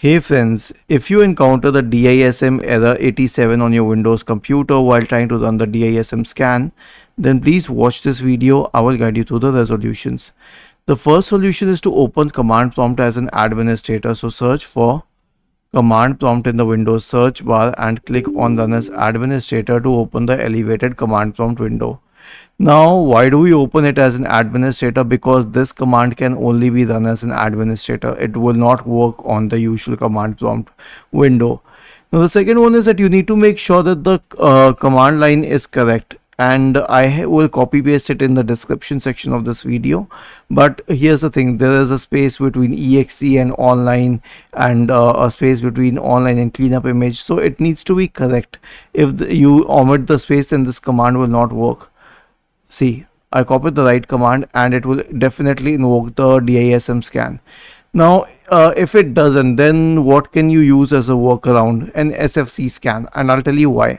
Hey friends, if you encounter the DISM error 87 on your Windows computer while trying to run the DISM scan, then please watch this video. I will guide you through the resolutions. The first solution is to open command prompt as an administrator. So search for command prompt in the Windows search bar and click on run as administrator to open the elevated command prompt window. Now, why do we open it as an administrator? Because this command can only be run as an administrator. It will not work on the usual command prompt window. Now, the second one is that you need to make sure that the command line is correct. And I will copy paste it in the description section of this video. But here's the thing, there is a space between exe and online, and a space between online and cleanup image. So it needs to be correct. If you omit the space, then this command will not work. See, I copied the right command and it will definitely invoke the DISM scan. Now, if it doesn't, then what can you use as a workaround? An SFC scan, and I'll tell you why.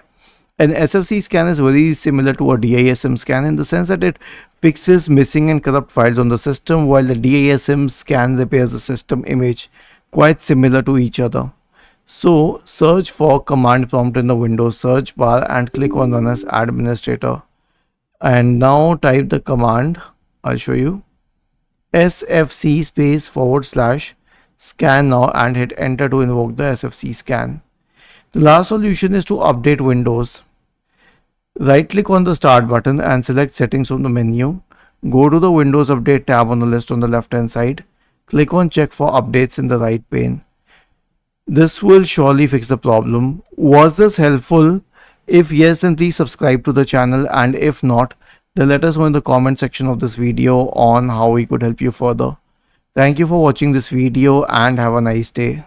An SFC scan is very similar to a DISM scan in the sense that it fixes missing and corrupt files on the system, while the DISM scan repairs the system image, quite similar to each other. So, search for command prompt in the Windows search bar and click on run as administrator. And now type the command, I'll show you, sfc space / scan now, and hit enter to invoke the SFC scan. The last solution is to update Windows. Right click on the start button and select settings from the menu. Go to the Windows Update tab on the list on the left hand side. Click on check for updates in the right pane. This will surely fix the problem. Was this helpful? If yes, then please subscribe to the channel, and if not, then let us know in the comment section of this video on how we could help you further. Thank you for watching this video and have a nice day.